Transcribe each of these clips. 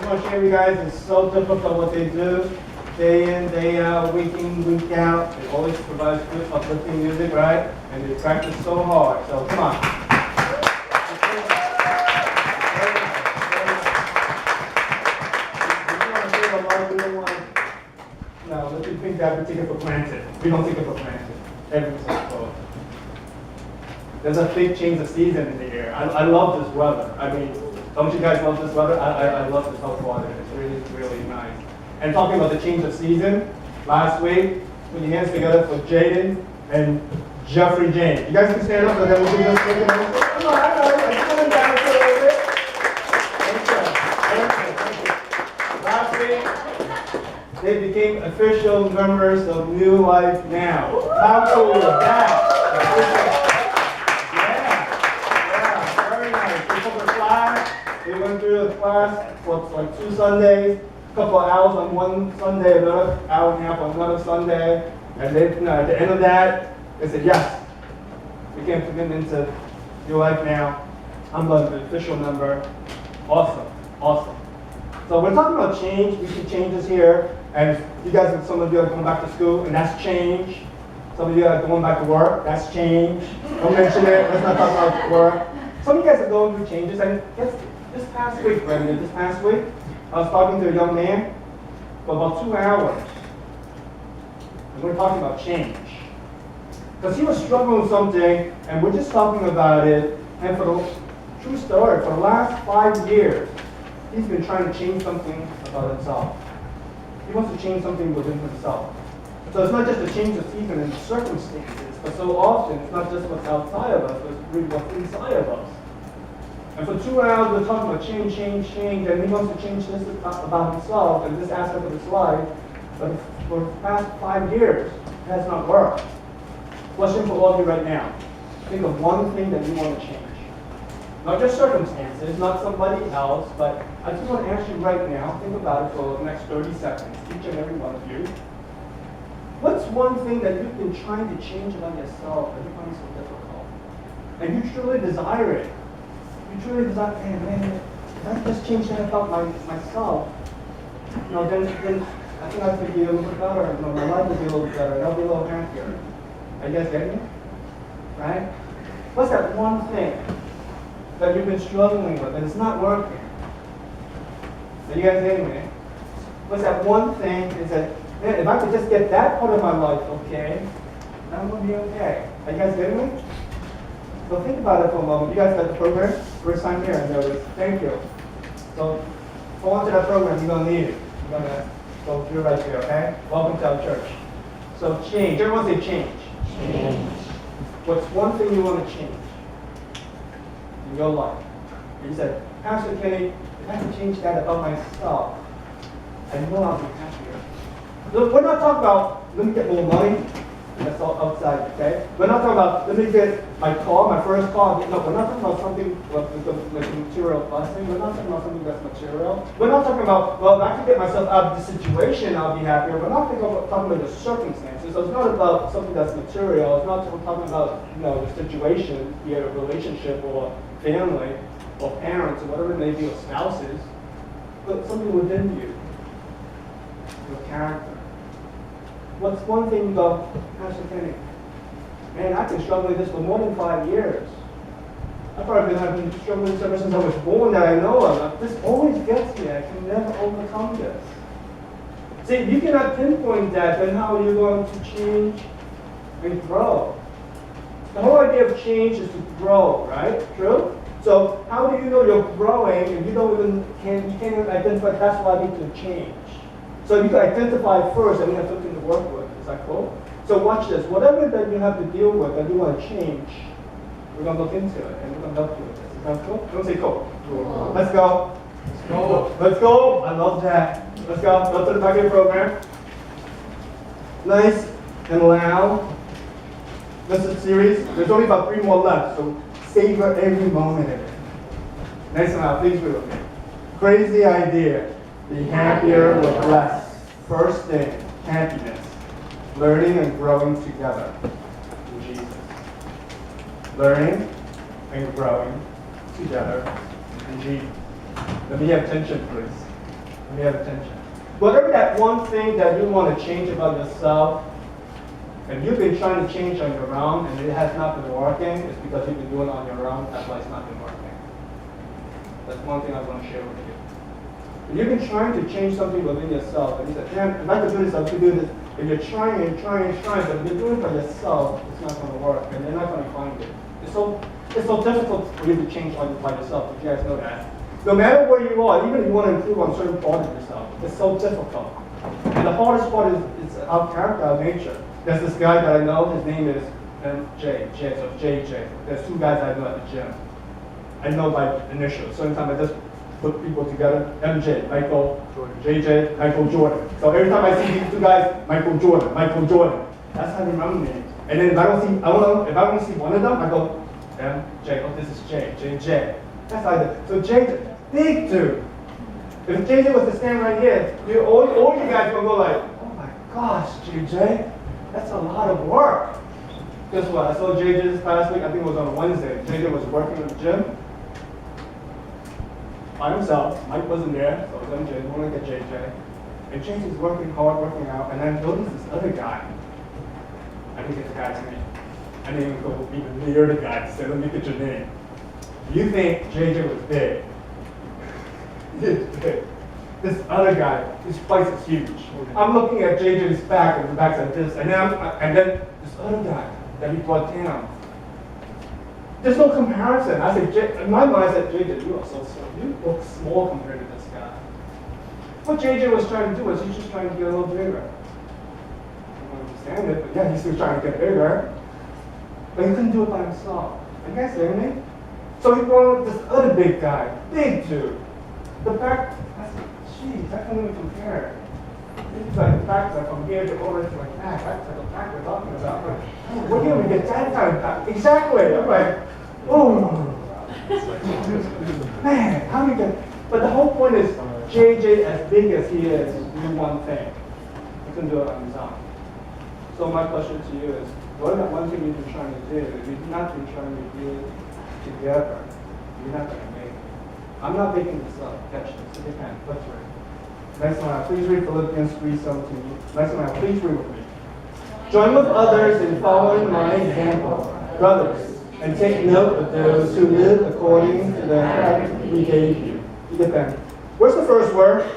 just want to share with you guys, it's so difficult what they do. Day in, day out, week in, week out. It always provides good uplifting music, right? And they practice so hard. So come on. No, let's just think that we take it for granted. We don't take it for granted. Everything's close. There's a big change of season in the air. I love this weather. I mean, don't you guys love this weather? I love this hot water. It's really, really nice. And talking about the change of season, last week, put your hands together for Jaden and Jeffrey James. You guys can stand up and then we'll do this. Come on, I know. I'm coming down a little bit. Thank you. Last week, they became official members of New Life Now. How cool is that? Yeah, very nice. They took a class. They went through the class for like 2 Sundays. Couple of hours on one Sunday, another hour and a half on another Sunday, and then at the end of that, they said, yes, we can get into Your Life Now. I'm the official member. Awesome, awesome. So we're talking about change. We see changes here, and you guys, some of you are going back to school, and that's change. Some of you are going back to work, that's change. Don't mention it, let's not talk about work. Some of you guys are going through changes, and this past week, Brendan, this past week, I was talking to a young man for about 2 hours. And we're talking about change. Because he was struggling with something, and we're just talking about it. And for the true story, for the last 5 years, he's been trying to change something about himself. He wants to change something within himself. So it's not just a change of season and circumstances, but so often it's not just what's outside of us, but it's really what's inside of us. And for 2 hours, we're talking about change, and he wants to change this about himself and this aspect of his life. But for the past 5 years, it has not worked. Question for all of you right now. Think of one thing that you want to change. Not just circumstances, not somebody else, but I just want to ask you right now, think about it for the next 30 seconds, each and every one of you. What's one thing that you've been trying to change about yourself that you find so difficult? And you truly desire it. You truly desire, man, if I just change that about myself, then I think I could be a little bit better, my life would be a little bit better, and I'll be a little happier. Are you guys getting it? Right? What's that one thing that you've been struggling with and it's not working? Are you guys getting it? What's that one thing is that, man, if I could just get that part of my life okay, then I'm going to be okay. Are you guys getting it? So think about it for a moment. You guys got the program? First time here, I noticed. Thank you. So go on to that program. You're going to need it. You're going to go through right there, okay? Welcome to our church. So change. Everyone say change. Change. What's one thing you want to change in your life? You said, Pastor Kenny, if I can change that about myself, I know I'll be happier. Look, we're not talking about, let me get more money. That's all outside, okay? We're not talking about, let me get my car, my first car. No, we're not talking about something like material blessing. We're not talking about something that's material. We're not talking about, well, if I can get myself out of this situation, I'll be happier. We're not talking about the circumstances. So it's not about something that's material. It's not talking about, the situation, be it a relationship or family or parents or whatever it may be, or spouses, but something within you, your character. What's one thing you go, Pastor Kenny, man, I've been struggling with this for more than 5 years. I've probably been struggling with this ever since I was born that I know of. This always gets me. I can never overcome this. See, you cannot pinpoint that, then how are you going to change and grow? The whole idea of change is to grow, right? True? So how do you know you're growing and you can't even identify that's why I need to change? So you can identify first and we have something to work with. Is that cool? So watch this. Whatever that you have to deal with that you want to change, we're going to look into it and we're going to help you with this. Is that cool? Don't say cool. Cool. Let's go. Let's go. Let's go. I love that. Let's go. Go to the back of your program. Nice and loud. This is a series. There's only about 3 more left, so savor every moment of it. Nice and loud. Please read with me. Crazy idea. Be happier with less. First thing, happiness. Learning and growing together in Jesus. Learning and growing together in Jesus. Let me have attention, please. Let me have attention. Whatever that one thing that you want to change about yourself, and you've been trying to change on your own, and it has not been working, it's because you've been doing it on your own, that's why it's not been working. That's one thing I want to share with you. If you've been trying to change something within yourself, and you say, damn, if I could do this, I could do this. If you're trying and trying and trying, but if you're doing it for yourself, it's not going to work, and you're not going to find it. It's so difficult for you to change by yourself, if you guys know that. No matter where you are, even if you want to improve on certain part of yourself, it's so difficult. And the hardest part is our character, our nature. There's this guy that I know, his name is JJ. There's two guys I know at the gym. I know by initials. Sometimes I just put people together. MJ, Michael Jordan. JJ, Michael Jordan. So every time I see these two guys, Michael Jordan. That's how I remember me. And then if I don't see one of them, I go, MJ, oh, this is JJ. That's how I do. So JJ, big dude. If JJ was to stand right here, all you guys will go like, oh my gosh, JJ, that's a lot of work. Guess what? I saw JJ this past week, I think it was on Wednesday. JJ was working in the gym by himself. Mike wasn't there, so it was MJ, one look at JJ. And JJ's working hard, working out, and I noticed this other guy. I didn't get the guy's name. I didn't even go even near the guy to say, let me get your name. You think JJ was big? This other guy, his place is huge. I'm looking at JJ's back, and the back's like this, and then this other guy that he brought down. There's no comparison. I said, in my mind, I said, JJ, you are so small. You look small compared to this guy. What JJ was trying to do was he's just trying to get a little bigger. I don't understand it, but yeah, he's still trying to get bigger. But he couldn't do it by himself. You guys hear me? So he brought this other big guy, big dude. The back, I said, geez, I can't even compare. It's like the back, like from here to over to my back. That's like the back we're talking about. Like, oh, where do we get that kind of back? Exactly. I'm like, oh. Man, how do you get? But the whole point is, JJ, as big as he is, do one thing. He can do it on his own. So my question to you is, what is that one thing you've been trying to do? If you've not been trying to do it together, you're not going to make it. I'm not making this up. Catch this. If you can, let's read. Next one, please read Philippians 3:17. Next one, please read with me. Join with others in following my example, brothers, and take note of those who live according to the pattern we gave you. You get that? Where's the first word?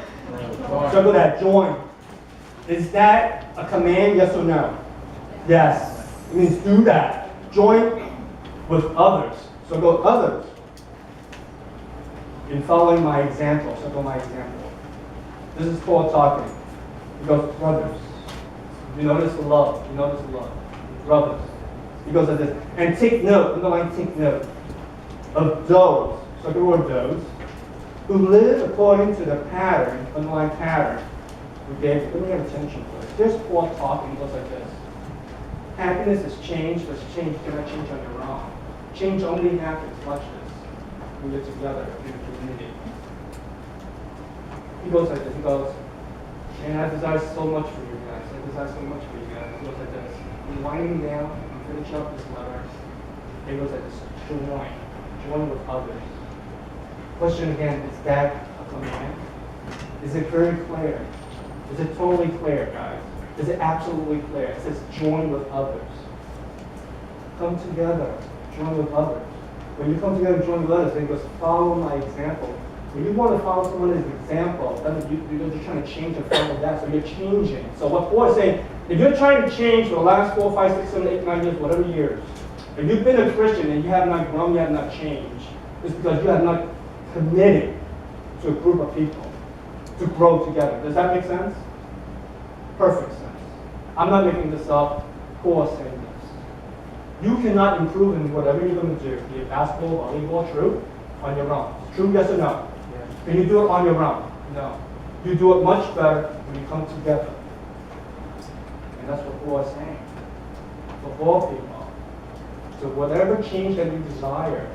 Circle that. Join. Is that a command? Yes or no? Yes. It means do that. Join with others. So go others. In following my example. So go my example. This is Paul talking. He goes, brothers. You notice the love. You notice the love. Brothers. He goes like this. And take note, underline take note, of those, so the word those, who live according to the pattern, underline pattern, we gave. Let me have attention for this. Here's Paul talking. He goes like this. Happiness is change, but change cannot change on your own. Change only happens, watch this, when you're together in a community. He goes like this, he goes, and I desire so much for you guys. I desire so much for you guys. He goes like this. He's winding down, and finish up this letter. He goes like this, join with others. Question again, is that a command? Is it very clear? Is it totally clear, guys? Is it absolutely clear? It says join with others. Come together, join with others. When you come together and join with others, then it goes, follow my example. When you want to follow someone's example, you're just trying to change and follow that, so you're changing. So what Paul is saying, if you're trying to change for the last 4, 5, 6, 7, 8, 9 years, whatever years, if you've been a Christian and you have not grown, you have not changed, it's because you have not committed to a group of people to grow together. Does that make sense? Perfect sense. I'm not making this up. Paul is saying this. You cannot improve in whatever you're going to do, be it basketball, volleyball, true, on your own. True, yes or no? Yes. Can you do it on your own? No. You do it much better when you come together. And that's what Paul is saying. For all people. So whatever change that you desire,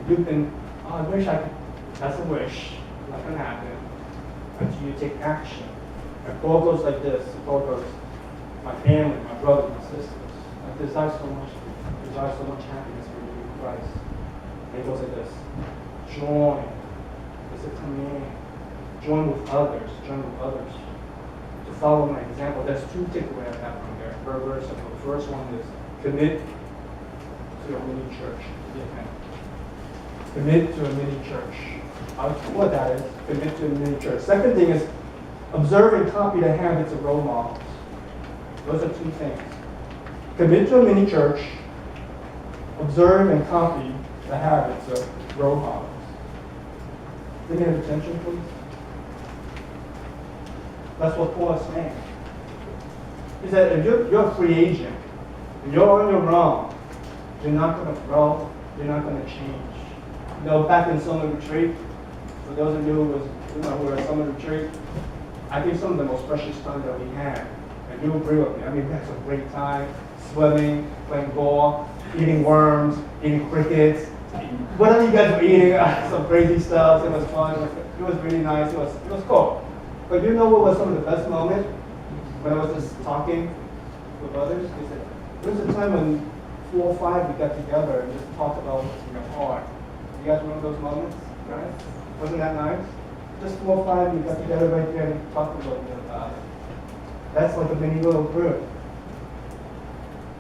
you've been, oh, I wish I could, that's a wish, not going to happen, until you take action. And Paul goes like this, Paul goes, my family, my brothers, my sisters, I desire so much happiness for you in Christ. And he goes like this, join, it's a command, join with others, to follow my example. There's two takeaways I have from there. Very simple. The first one is commit to a mini church. Commit to a mini church. I'll explain what that is. Commit to a mini church. Second thing is observe and copy the habits of role models. Those are two things. Commit to a mini church. Observe and copy the habits of role models. Give me attention, please. That's what Paul is saying. He said, if you're a free agent, and you're on your own, you're not going to grow, you're not going to change. You know, back in summer retreat, for those of you who were at summer retreat, I think some of the most precious time that we had, and you agree with me, I mean, we had some great time, swimming, playing ball, eating worms, eating crickets, whatever you guys were eating, some crazy stuff. It was fun. It was really nice. It was cool. But you know what was some of the best moments? When I was just talking with others, they said, there was a time when 4 or 5 we got together and just talked about what's in your heart. You guys remember those moments, right? Wasn't that nice? Just 4 or 5 we got together right there and talked about it. That's like a mini little group.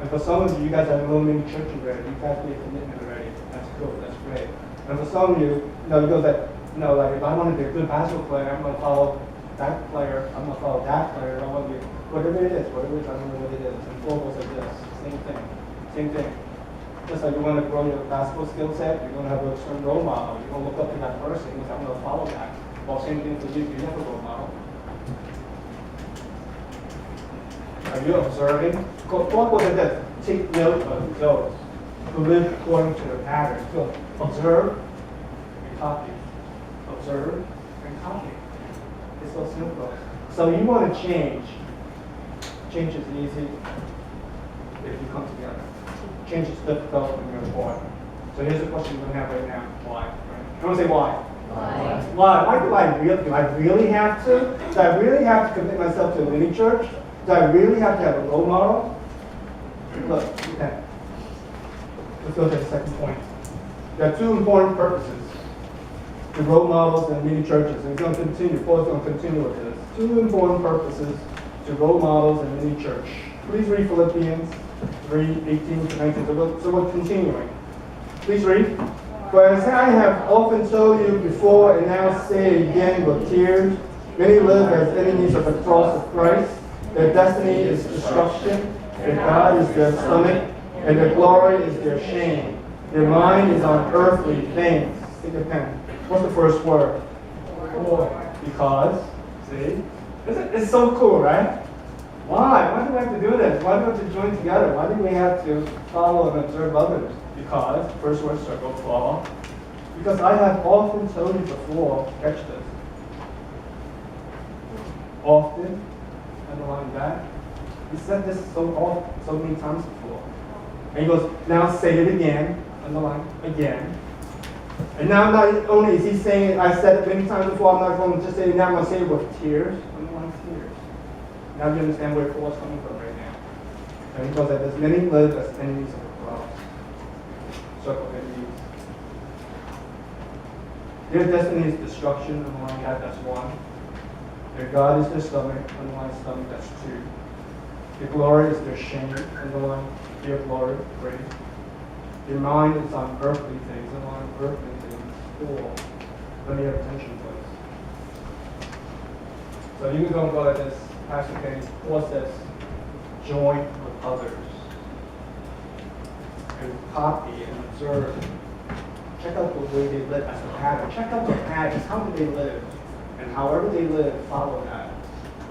And for some of you, you guys have a little mini church already. You guys made a commitment already. That's cool. That's great. And for some of you, you go that, like if I want to be a good basketball player, I'm going to follow that player. I'm going to follow that player. I want to be whatever it is. I don't know what it is. And football's like this. Same thing. Just like you want to grow your basketball skill set, you're going to have a certain role model. You're going to look up to that person and say, I'm going to follow that. Well, same thing for you. You have a role model. Are you observing? Paul was at that. Take note of those who live according to the pattern. So observe and copy. Observe and copy. It's so simple. So you want to change. Change is easy if you come together. Change is difficult when you're apart. So here's the question we're going to have right now. Why? Right? I want to say why. Why? Why do I really have to? Do I really have to commit myself to a mini church? Do I really have to have a role model? Look, okay. Let's go to the second point. There are 2 important purposes to role models and mini churches. And it's going to continue. Paul's going to continue with this. 2 important purposes to role models and mini church. Please read Philippians 3:18-19. So we're continuing. Please read. For as I have often told you before and now say again with tears, many live as enemies of the cross of Christ. Their destiny is destruction, their God is their stomach, and their glory is their shame. Their mind is on earthly things. Take a pen. What's the first word? Because. See? It's so cool, right? Why? Why do we have to do this? Why do we have to join together? Why do we have to follow and observe others? Because, first word circle, follow. Because I have often told you before, catch this. Often, underline that. He said this so many times before. And he goes, now say it again, underline, again. And now not only is he saying it, I said it many times before, I'm not going to just say it now, I'm going to say it with tears, underline tears. Now you understand where Paul's coming from right now. And he goes that there's many live as enemies of the cross. Circle enemies. Their destiny is destruction, underline that's 1. Their God is their stomach, underline stomach, that's 2. Their glory is their shame, underline their glory, 3. Their mind is on earthly things, underline earthly things, 4. Let me have attention, please. So you can go like this. Pastor Kenny, Paul says, join with others. And copy and observe. Check out the way they live as a pattern. Check out the patterns. How do they live? And however they live, follow that.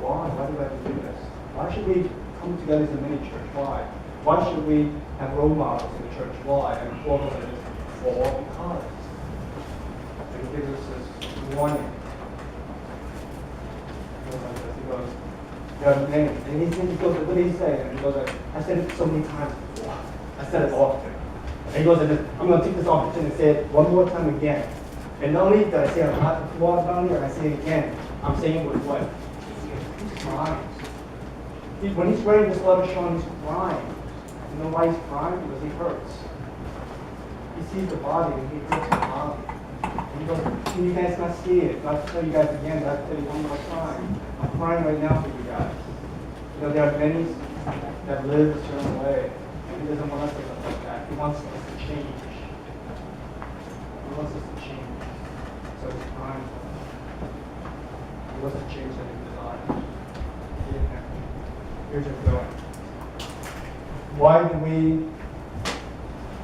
Why? Why do we have to do this? Why should we come together as a mini church? Why? Why should we have role models in the church? Why? And Paul says, because. And he gives us this warning. He goes, and he goes, what did he say? And he goes, I said it so many times before. I said it often. And he goes, I'm going to take this opportunity to say it one more time again. And not only did I say it a lot before, not only did I say it again, I'm saying it with what? He's crying. When he's writing this letter, Sean, he's crying. You know why he's crying? Because he hurts. He sees the body and he hurts the body. And he goes, can you guys not see it? I'll tell you guys again, but I'll tell you one more time. I'm crying right now for you guys. You know, there are many that live a certain way, and he doesn't want us to live like that. He wants us to change. He wants us to change. So he's crying for us. He wants to change that he desires. Here's your going. Why do we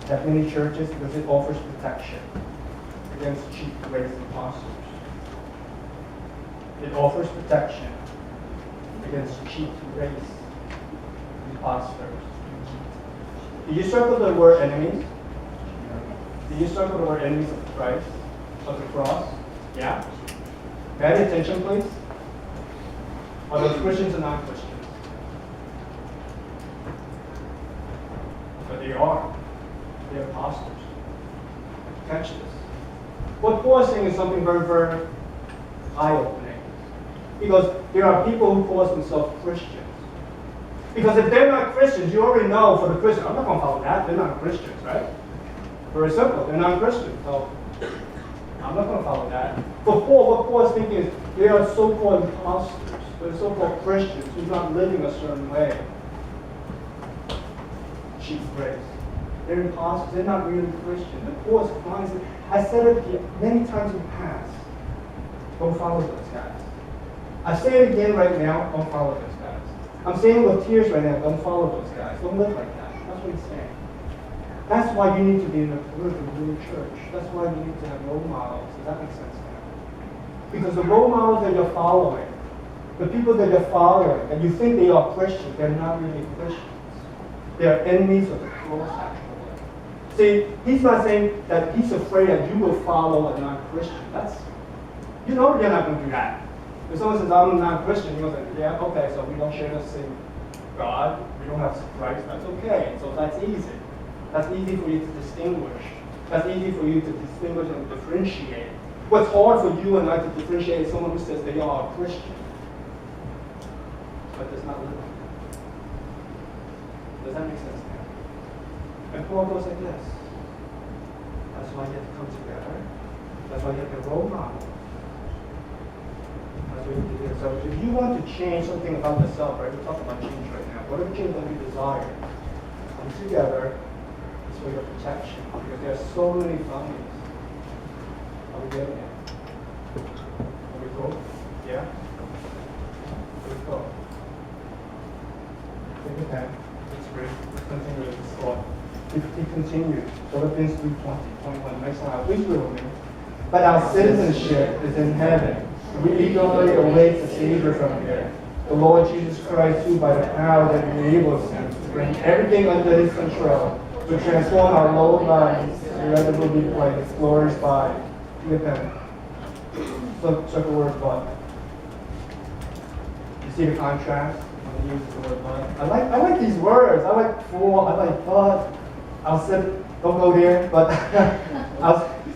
have many churches? Because it offers protection against cheap grace imposters. It offers protection against cheap grace imposters. Do you circle the word enemies? Do you circle the word enemies of Christ, of the cross? Yeah? Pay attention, please. Are those Christians or non-Christians? But they are. They're imposters. Catch this. What Paul is saying is something very, very eye-opening. Because there are people who call themselves Christians. Because if they're not Christians, you already know for the Christian, I'm not going to follow that. They're not Christians, right? Very simple. They're not Christians. So I'm not going to follow that. For Paul, what Paul is thinking is they are so-called imposters. They're so-called Christians who's not living a certain way. Cheap grace. They're imposters. They're not really Christian. The Paul is crying. I said it here many times in the past. Don't follow those guys. I say it again right now. Don't follow those guys. I'm saying it with tears right now. Don't follow those guys. Don't live like that. That's what he's saying. That's why you need to be in a really church. That's why you need to have role models. Does that make sense now? Because the role models that you're following, the people that you're following, and you think they are Christians, they're not really Christians. They are enemies of the cross, actually. See, he's not saying that he's afraid that you will follow a non-Christian. You know you're not going to do that. If someone says, I'm a non-Christian, you're going to say, yeah, okay, so we don't share the same God, we don't have Christ, that's okay. So that's easy. That's easy for you to distinguish. That's easy for you to distinguish and differentiate. What's hard for you and I to differentiate is someone who says they are a Christian, but does not live like that. Does that make sense now? And Paul goes like this. That's why you have to come together. That's why you have to role model. That's what you have to do. So if you want to change something about yourself, right? We're talking about change right now. Whatever change that you desire, come together. For your protection, because there are so many families. Are we getting it? Are we cool? Yeah? Here we go. Take a pen. Let's read. Let's continue with this thought. He continues. Philippians 3:20, next slide. Please read with me. But our citizenship is in heaven. We eagerly await the Savior from here, the Lord Jesus Christ, who by the power that enables him to bring everything under his control, to transform our low lives to irredeemably like its glorious body. Give pen. So check the word blood. You see the contrast when he uses the word blood? I like these words. I like fool, I like blood. I'll sit, don't go there, but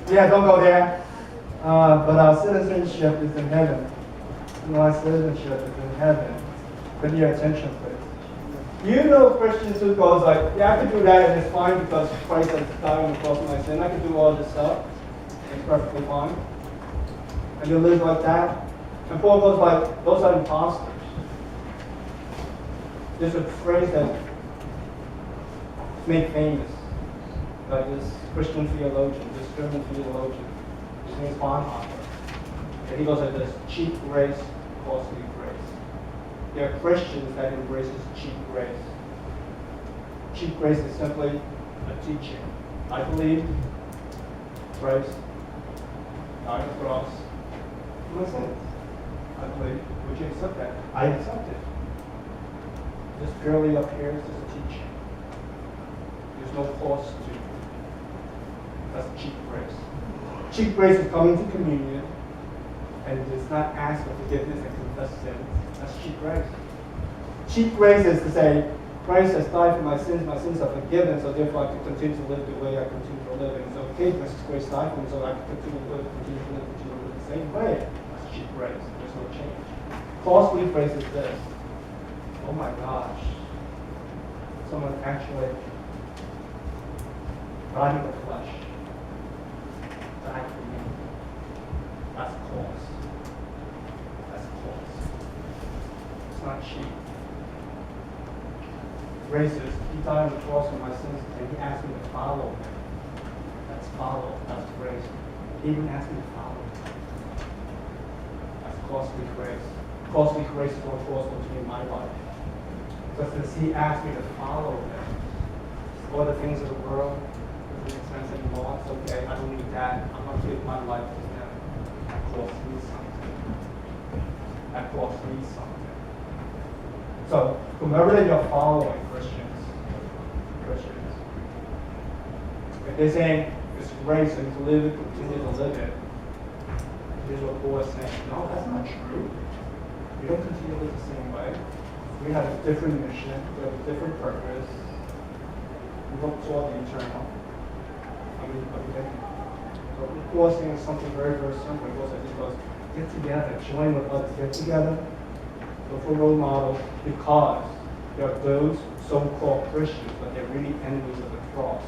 don't go there. But our citizenship is in heaven. Our citizenship is in heaven. Put your attention, please. You know Christians who goes like, yeah, I can do that and it's fine because Christ has died on the cross for my sin. I can do all this stuff. It's perfectly fine. And you live like that. And Paul goes like, those are imposters. There's a phrase that's made famous by this Christian theologian, this German theologian. His name is Bonhoeffer. And he goes like this, cheap grace, costly grace. There are Christians that embraces cheap grace. Cheap grace is simply a teaching. I believe Christ died on the cross for my sins. I believe. Would you accept that? I accept it. Just purely up here is just a teaching. There's no cost to it. That's cheap grace. Cheap grace is coming to communion and it does not ask for forgiveness and confess sins. That's cheap grace. Cheap grace is to say, Christ has died for my sins are forgiven, so therefore I can continue to live the way I continue to live. And it's okay because Christ died for me, so I can continue to live the same way. That's cheap grace. There's no change. Costly grace is this. Oh my gosh. Someone actually died in the flesh. Died for me. That's cost. That's cost. It's not cheap. Gracious, he died on the cross for my sins, and he asked me to follow him. That's follow. That's grace. He even asked me to follow him. That's costly grace. Costly grace is more costly to me in my life. Because he asked me to follow him. All the things of the world doesn't make sense anymore. It's okay. I don't need that. I'm going to give my life to him. That costs me something. That costs me something. So, whomever that you're following, Christians, if they're saying it's grace and to live it, continue to live it, here's what Paul is saying. No, that's not true. We don't continue to live the same way. We have a different mission. We have a different purpose. We don't toward the eternal. Okay? So Paul is saying something very, very simple. Paul says, get together, join with others, get together, look for role models, because there are those so-called Christians, but they're really enemies of the cross.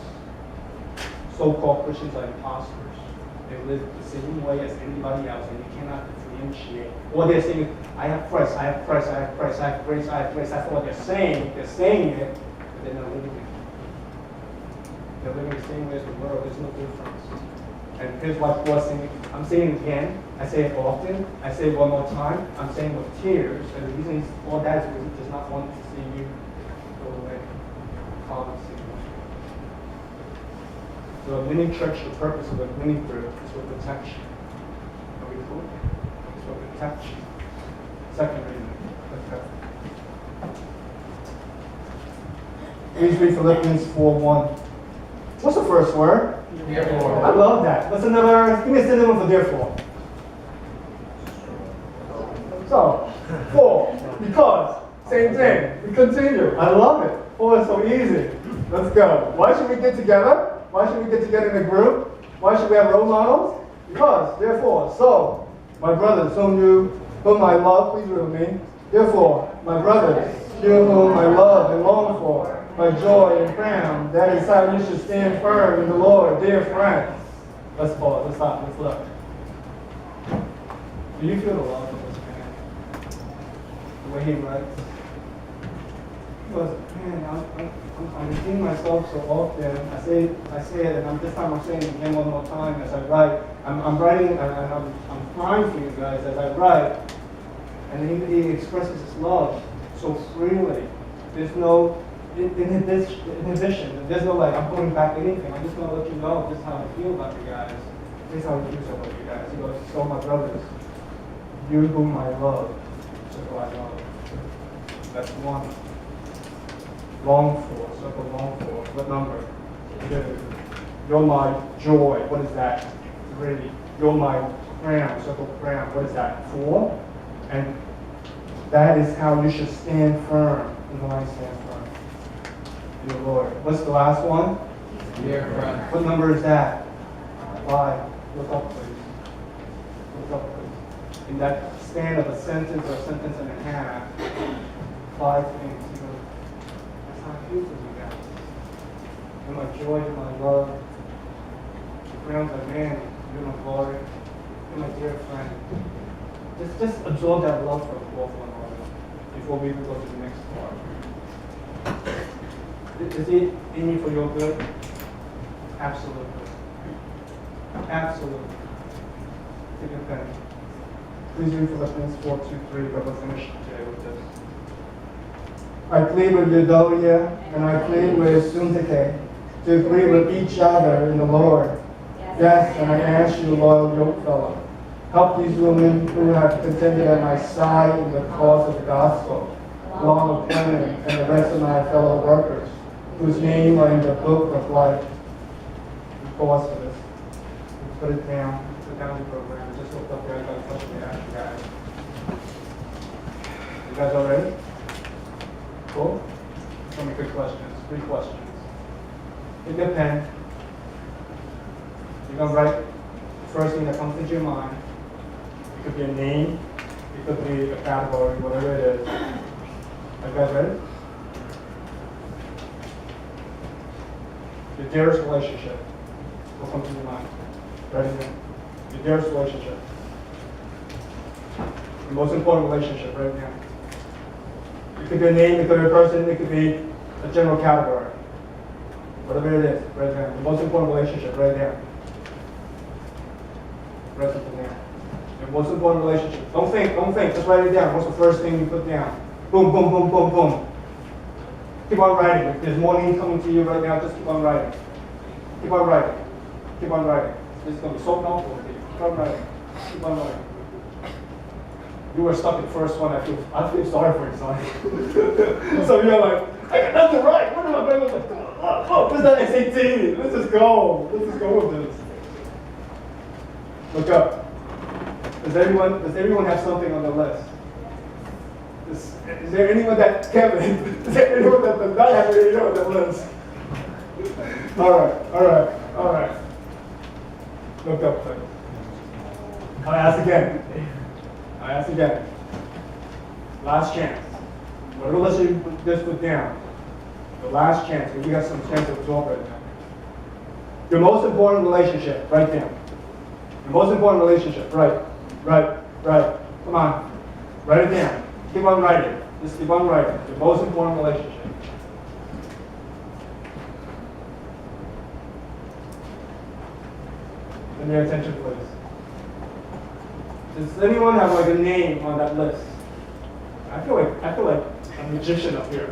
So-called Christians are imposters. They live the same way as anybody else, and you cannot differentiate. All they're saying is, I have Christ, I have Christ, I have Christ, I have grace, I have grace. That's what they're saying. They're saying it, but they're not living it. They're living the same way as the world. There's no difference. And here's what Paul's saying. I'm saying it again. I say it often. I say it one more time. I'm saying it with tears. And the reason all that is because he does not want to see you go away. So a winning church, the purpose of a winning group is for protection. Are we cool? It's for protection. Second reason. Okay. Please read Philippians 4:1. What's the first word? Therefore. I love that. What's another? Give me a synonym for therefore. So, for, because, same thing. We continue. I love it. For is so easy. Let's go. Why should we get together? Why should we get together in a group? Why should we have role models? Because, therefore, so, my brothers, whom I love, please read with me. Therefore, my brothers, you whom I love and long for, my joy and crown, that is how you should stand firm in the Lord, dear friends. Let's pause, let's stop, let's look. Do you feel the love of this man? The way he writes? Because, man, I'm repeating myself so often. I say it, and this time I'm saying it again one more time as I write. I'm writing, and I'm crying for you guys as I write. And he expresses his love so freely. There's no inhibition. There's no like, I'm pulling back anything. I'm just going to let you know this is how I feel about you guys. This is how he feels about you guys. He goes, so my brothers, you whom I love, so I love. That's one. Long for, circle long for. What number? 2. You're my joy. What is that? 3. You're my crown. Circle crown. What is that? 4. And that is how you should stand firm. In the line, stand firm. In the Lord. What's the last one? Dear friend. What number is that? 5. Look up, please. Look up, please. In that span of a sentence or a sentence and a half, 5 things. You guys. You're my joy, you're my love. The crowns are man, you're my glory. You're my dear friend. Just absorb that love from both one another before we go to the next part. Is it in you for your good? Absolutely. Absolutely. Take a pen. Please read Philippians 4:2-3, but we'll finish today with this. I plead with Eudodia and I plead with Syntyche to agree with each other in the Lord. Yes, and I ask you, loyal yokefellow, help these women who have contended at my side in the cause of the gospel, along with Clement and the rest of my fellow workers, whose names are in the book of life. We pause for this. We put it down. Put down the program. Just looked up there. I got a question to ask you guys. You guys all ready? Cool? Some good questions. 3 questions. Take a pen. You're going to write the first thing that comes into your mind. It could be a name. It could be a category, whatever it is. Are you guys ready? Your dearest relationship. What comes to your mind? Ready? Your dearest relationship. The most important relationship right now. It could be a name, it could be a person, it could be a general category. Whatever it is, right there. The most important relationship right there. Right there. The most important relationship. Don't think, just write it down. What's the first thing you put down? Boom, boom, boom, boom, boom. Keep on writing. If there's morning coming to you right now, just keep on writing. Keep on writing. Keep on writing. This is going to be so helpful to you. Keep on writing. Keep on writing. You were stuck in the first one. I feel sorry for you, son. So you're like, I got nothing right. What am I going to do? Oh, this is that SAT. Let's just go. Let's just go with this. Look up. Does everyone have something on the list? Is there anyone that Kevin? Is there anyone that does not have anything on the list? All right. Look up, please. I'll ask again. Last chance. Whatever list you just put down. The last chance, because you got some chance to absorb right now. Your most important relationship, right there. Your most important relationship, right. Come on, write it down. Keep on writing. Just keep on writing. Your most important relationship. Give me your attention, please. Does anyone have like a name on that list? I feel like a magician up here.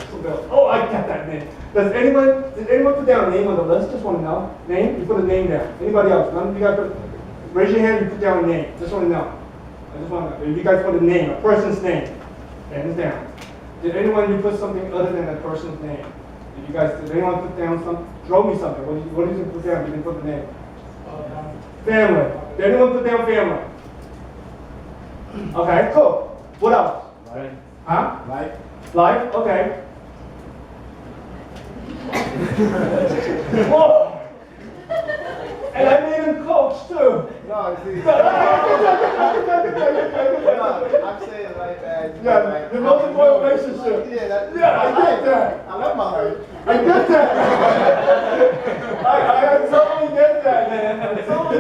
Oh, I got that name. Did anyone put down a name on the list? Just want to know. Name? You put a name down. Anybody else? None of you guys raise your hand. You put down a name. Just want to know. I just want to know. If you guys put a name, a person's name, hands down. Did anyone put something other than a person's name? Did anyone put down some? Draw me something. What did you put down? You didn't put the name. Family. Did anyone put down family? Okay, cool. What else? Life. Huh? Life? Okay. Whoa! And I made him coach too. No, see. No, I'm saying like that. yeah, the most important relationship. Yeah, I get that. I love my life. I get that. I totally get that, man. I totally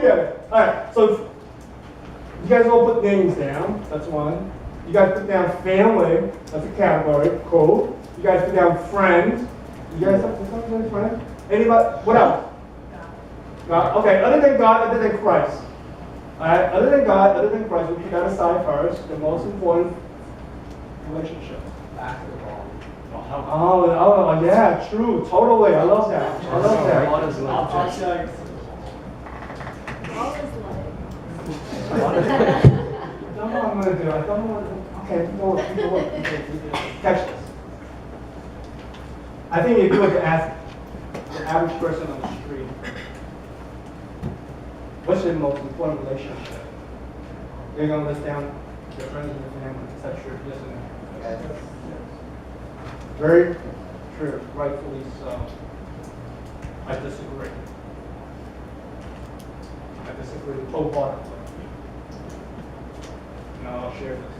get it. All right, so you guys all put names down. That's one. You guys put down family. That's a category. Cool. You guys put down friends. You guys have something friends? Anybody? What else? God. Okay. Other than God, other than Christ. All right. Other than God, other than Christ, we put that aside first. The most important relationship. Basketball. Oh, yeah, true, totally. I love that. I love that. What is love? All is love. I don't know what I'm going to do. I don't know what. Okay, go. Catch this. I think if you were to ask the average person on the street, what's your most important relationship? They're going to list down their friends and their family. Is that true? Yes or no? Yes. Very true, rightfully so. I disagree. I disagree wholeheartedly. Now I'll share this.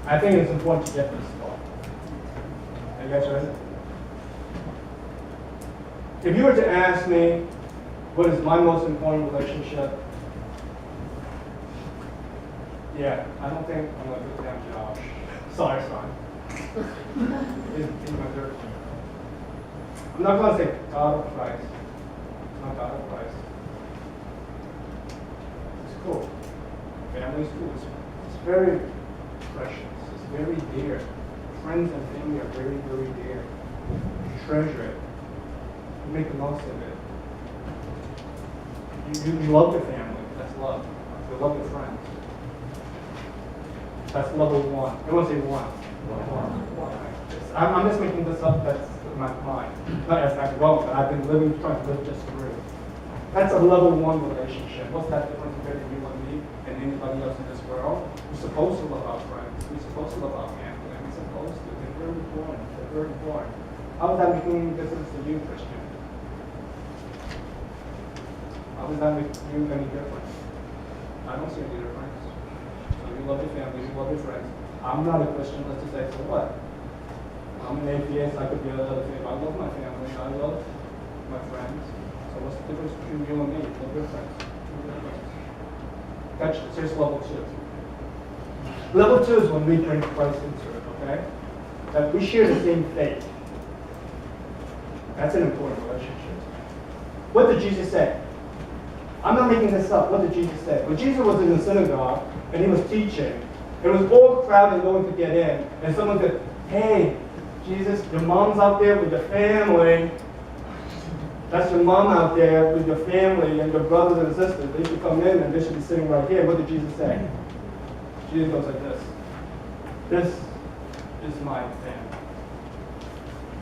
I think it's important to get this far. Are you guys ready? If you were to ask me, what is my most important relationship? Yeah, I don't think I'm going to put down Josh. Sorry, son. He's my third. I'm not going to say God or Christ. It's not God or Christ. It's cool. Family's cool. It's very precious. It's very dear. Friends and family are very, very dear. You treasure it. You make the most of it. You love your family. That's love. You love your friends. That's level one. I won't say one. I'm just making this up. That's my mind. Not as I well, but I've been trying to live just through. That's a level one relationship. What's that difference between you and me and anybody else in this world? We're supposed to love our friends. We're supposed to love our family. We're supposed to. They're very important. They're very important. How is that making any difference to you, Christian? How does that make you any different? I don't see any difference. So you love your family, you love your friends. I'm not a Christian, let's just say, so what? I'm an atheist, I could be another thing. I love my family, I love my friends. what's the difference between you and me? No difference. No difference. That's here's level 2. Level 2 is when we bring Christ into it, okay? That we share the same faith. That's an important relationship. What did Jesus say? I'm not making this up. What did Jesus say? When Jesus was in the synagogue and he was teaching, it was all crowded going to get in, and someone said, "Hey, Jesus, your mom's out there with your family. That's your mom out there with your family and your brothers and sisters. They should come in and they should be sitting right here." What did Jesus say? Jesus goes like this. This is my family.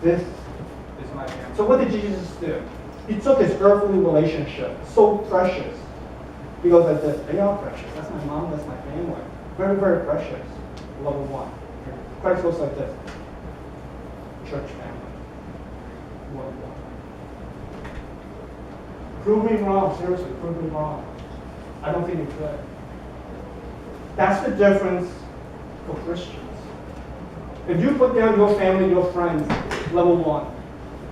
This is my family. So what did Jesus do? He took his earthly relationship, so precious. He goes like this. They are precious. That's my mom, that's my family. Very, very precious. Level 1. Christ goes like this. Church family. Level 1. Prove me wrong, seriously, prove me wrong. I don't think you could. That's the difference for Christians. If you put down your family, your friends, level 1,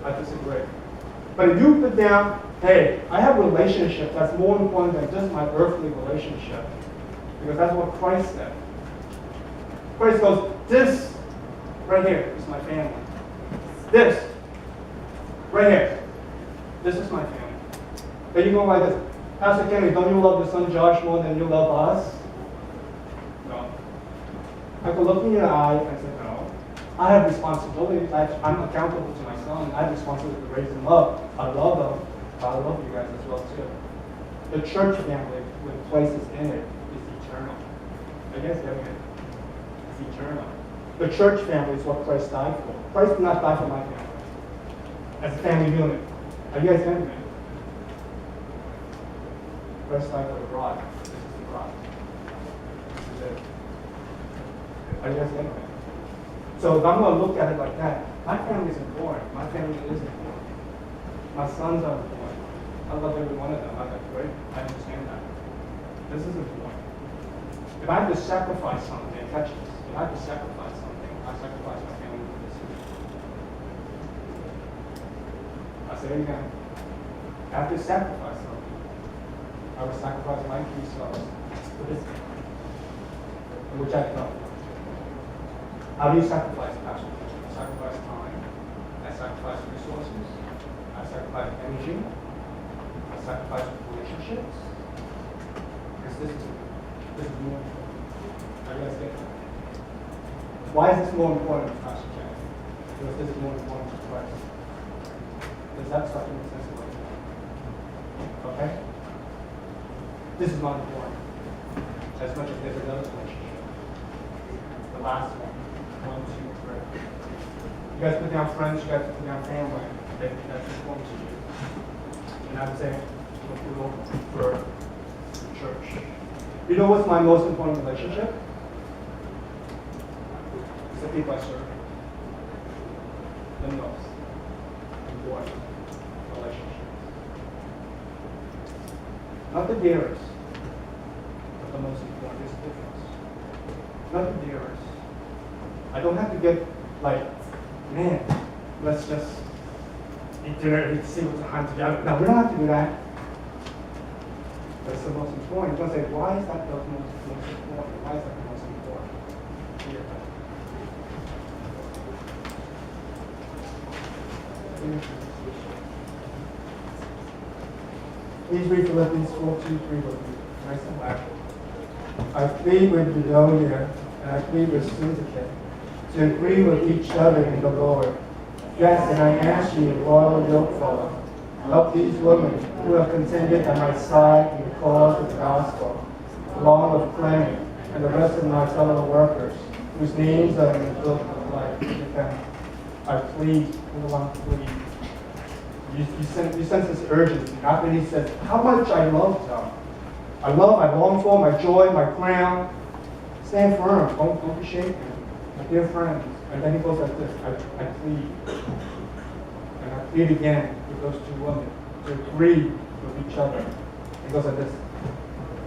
I disagree. But if you put down, hey, I have relationships that's more important than just my earthly relationship. Because that's what Christ said. Christ goes, this right here is my family. This right here, this is my family. Then you go like this, Pastor Kenny, don't you love your son Josh more than you love us? No. I could look in your eye and say, no. I have responsibilities. I'm accountable to my son. I have responsibility to raise him up. I love him. I love you guys as well too. The church family with places in it is eternal. I guess everything is eternal. The church family is what Christ died for. Christ did not die for my family. As a family unit. Are you guys hearing me? Christ died for the bride. This is the bride. This is it. Are you guys hearing me? So if I'm going to look at it like that, my family is important. My family is important. My sons are important. I love every one of them. I'm like, great. I understand that. This is important. If I have to sacrifice something, catch this. If I have to sacrifice something, I sacrifice my family for this. I say it again. If I have to sacrifice something, I will sacrifice my peace for this thing, which I've done. How do you sacrifice passion? I sacrifice time. I sacrifice resources. I sacrifice energy. I sacrifice relationships. Because this is more important. Are you guys getting it? Why is this more important, Pastor Ken? Because this is more important to Christ. Does that start to make sense of it? Okay? This is not important. As much as there's another relationship. The last one. 1, 2, 3. You guys put down friends, you guys put down family. That's important to you. And I would say, look for church. You know what's my most important relationship? It's the people I serve. The most important relationships. Not the dearest, but the most important. There's a difference. Not the dearest. I don't have to get like, man, let's just eat dinner and see what's behind together. No, we don't have to do that. That's the most important. You're going to say, why is that the most important? Why is that the most important? Here. Please read Philippians 4:2-3 with me. Nice and loud. I plead with Euodia and I plead with Syntyche to agree with each other in the Lord. Yes, and I ask you, royal yokefellow, help these women who have contended at my side in the cause of the gospel, along with Clement and the rest of my fellow workers, whose names are in the book of life. I plead, I plead. You sense this urgency. After he says, how much I love them. I long for my joy, my crown. Stand firm. Don't be shaken. My dear friends. And then he goes like this. I plead. And I plead again with those two women to agree with each other. He goes like this.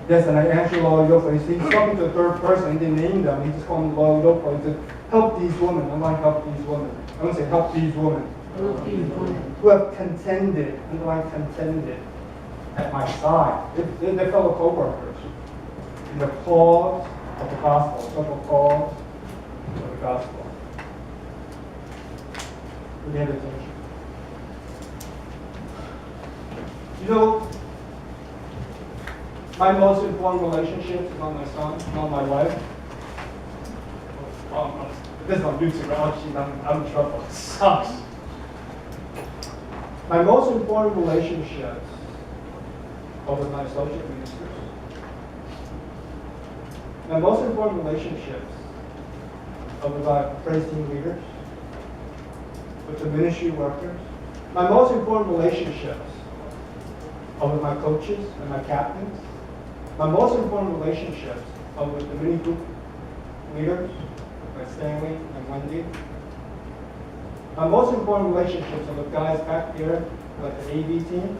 Yes, and I ask you, Lord Yokel. He's talking to the third person. He didn't name them. He just called them Lord Yokel. He said, help these women. I'm like, help these women. I don't say help these women. who have contended, underline contended, at my side. They're fellow co-workers in the cause of the gospel, simple cause of the gospel. We get attention. You know, my most important relationships is not my son, not my wife. This is on YouTube, right? I'm in trouble. It sucks. My most important relationships are with my associate ministers. My most important relationships are with my praise team leaders, with the ministry workers. My most important relationships are with my coaches and my captains. My most important relationships are with the mini group leaders, like Stanley and Wendy. My most important relationships are with guys back here, like the AV team,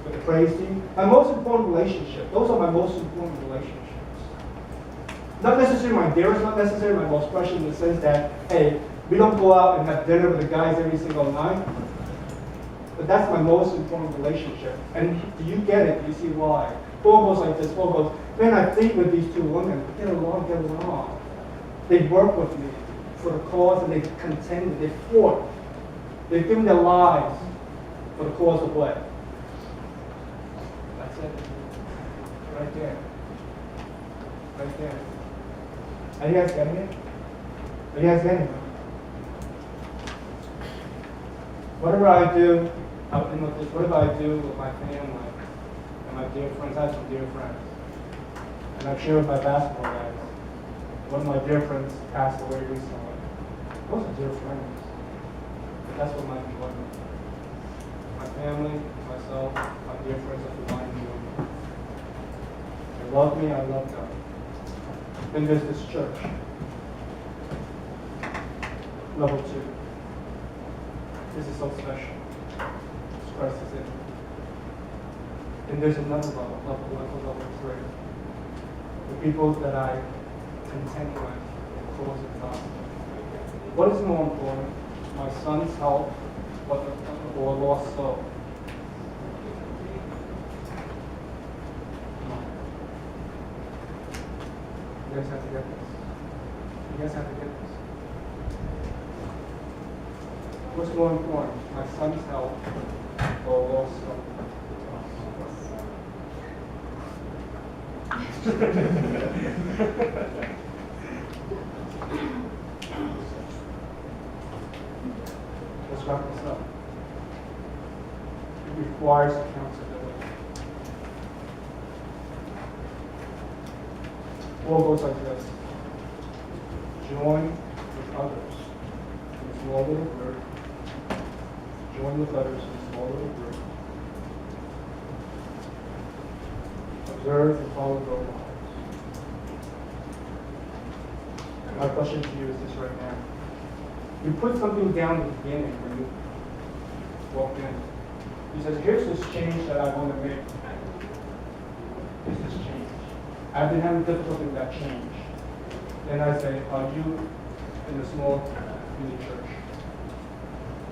with the praise team. My most important relationship, those are my most important relationships. Not necessarily my dearest, not necessarily my most precious in the sense that, hey, we don't go out and have dinner with the guys every single night. But that's my most important relationship. And do you get it? Do you see why? Paul goes like this, Paul goes, man, I think with these two women, get along, get along. They work with me for the cause and they contended, they fought. They've given their lives for the cause of what? That's it. Right there. Right there. Are you guys getting it? Are you guys getting it? Whatever I do, whatever I do with my family and my dear friends, I have some dear friends. And I've shared with my basketball guys. One of my dear friends passed away recently. Those are dear friends. But that's what my important. My family, myself, my dear friends are remind me of me. They love me, I love them. Then there's this church. Level 2. This is so special. Christ is in it. And there's another level, level 3. The people that I contend with in cause of gospel. What is more important? My son's health or lost soul? You guys have to get this. You guys have to get this. What's more important? My son's health or lost soul? Let's wrap this up. It requires accountability. Paul goes like this. Join with others in a small little group. Join with others in a small little group. Observe and follow role models. And my question to you is this right now. You put something down at the beginning when you walk in. He says, here's this change that I want to make. Here's this change. I've been having difficulty with that change. Then I say, are you in a small mini church?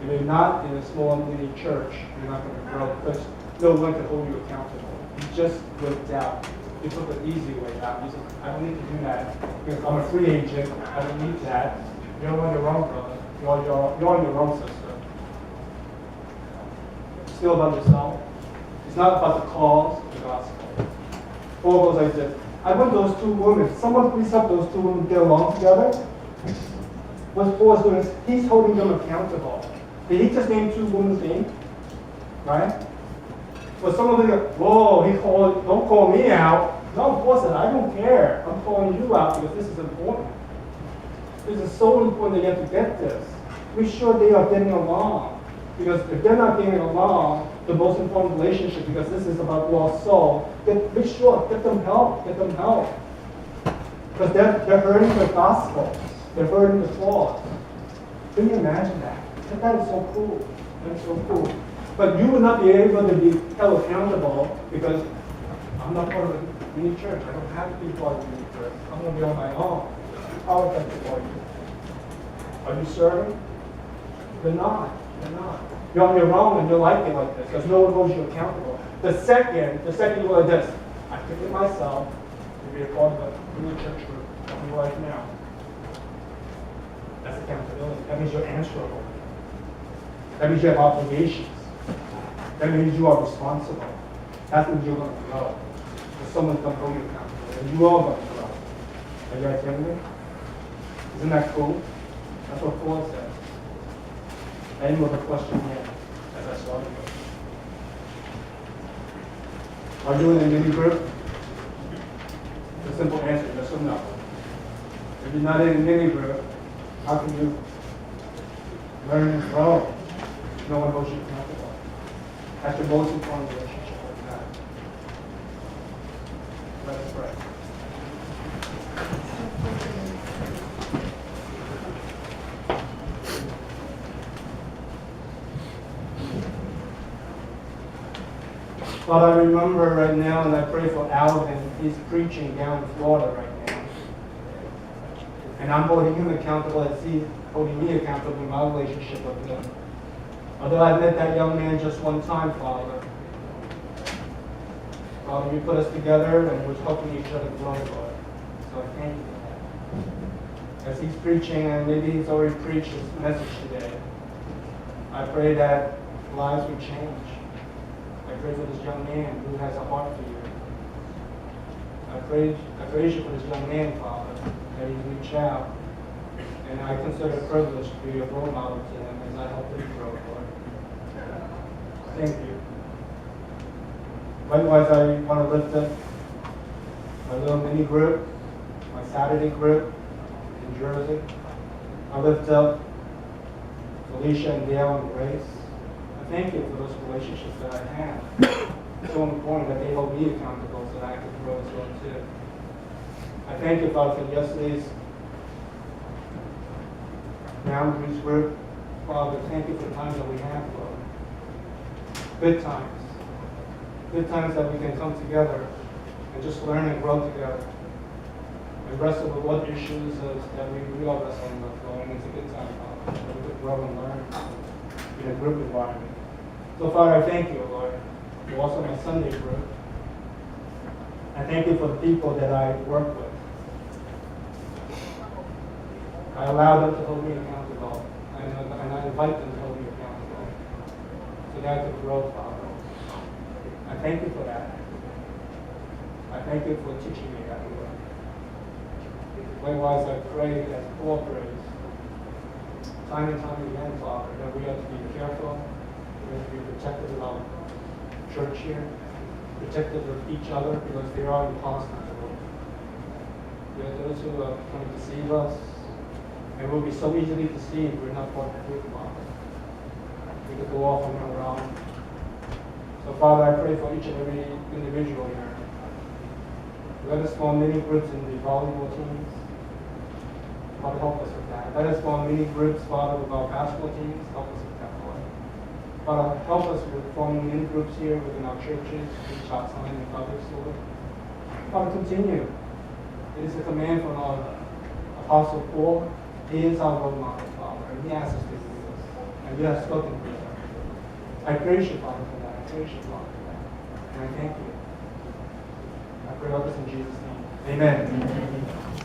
If you're not in a small mini church, you're not going to grow because no one can hold you accountable. You just went out. You took the easy way out. You said, I don't need to do that because I'm a free agent. I don't need that. You're on your own, brother. You're on your own, sister. It's still about yourself. It's not about the cause of the gospel. Paul goes like this. I want those two women. Someone please help those two women get along together. What Paul's doing is he's holding them accountable. Did he just name two women's names? Right? But some of them go, whoa, don't call me out. No, Paul said, I don't care. I'm calling you out because this is important. This is so important that you have to get this. Make sure they are getting along. Because if they're not getting along, the most important relationship, because this is about lost soul, make sure, get them help. Because they're hurting the gospel. They're hurting the cause. Can you imagine that? That is so cool. That's so cool. But you will not be able to be held accountable because I'm not part of a mini church. I don't have to be part of a mini church. I'm going to be on my own. How effective are you? Are you serving? You're not. You're not. You're on your own and you like it like this because no one holds you accountable. The second you go like this, I pick it myself to be a part of a new church group of your life now. That's accountability. That means you're answerable. That means you have obligations. That means you are responsible. That means you're going to grow. Because someone's going to hold you accountable. And you are going to grow. Are you guys hearing me? Isn't that cool? That's what Paul says. I end with a question here, as I started with. Are you in a mini group? It's a simple answer, yes or no. If you're not in a mini group, how can you learn and grow? No one holds you accountable. That's your most important relationship with God. Let us pray. Father, I remember right now, and I pray for Alvin. He's preaching down in Florida right now. And I'm holding him accountable as he's holding me accountable in my relationship with him. Although I've met that young man just one time, Father. Father, you put us together and we're helping each other grow, Lord. So I thank you for that. As he's preaching, and maybe he's already preached his message today, I pray that lives will change. I pray for this young man who has a heart for you. I praise you for this young man, Father, that he's reached out. And I consider it a privilege to be a role model to him as I help him grow, Lord. Thank you. Likewise, I want to lift up my little mini group, my Saturday group in Jersey. I lift up Felicia and Dale and Grace. I thank you for those relationships that I have. It's so important that they hold me accountable so that I can grow as well too. I thank you, Father, for yesterday's boundaries group. Father, thank you for the times that we have, Lord. Good times. Good times that we can come together and just learn and grow together. And wrestle with what issues that we all wrestle with, Lord. And it's a good time, Father, that we could grow and learn in a group environment. So, Father, I thank you, Lord. You're also my Sunday group. I thank you for the people that I work with. I allow them to hold me accountable, and I invite them to hold me accountable, so that I can grow, Father. I thank you for that. I thank you for teaching me that, Lord. Likewise, I pray as Paul prays, time and time again, Father, that we have to be careful, we have to be protective of our church here, protective of each other, because they are imposters, Lord. There are those who are trying to deceive us, and we'll be so easily deceived we're not part of the group, Father. We could go off on our own. So, Father, I pray for each and every individual here. Let us form many groups in the volleyball teams. Father, help us with that. Let us form many groups, Father, with our basketball teams. Help us with that, Lord. Father, help us with forming many groups here within our churches, reach outside and others, Lord. Father, continue. It is a command from our Apostle Paul. He is our role model, Father, and he asks us to do this. And you have spoken to us. I praise you, Father, for that. I praise you, Father, for that. And I thank you. I pray all this in Jesus' name. Amen.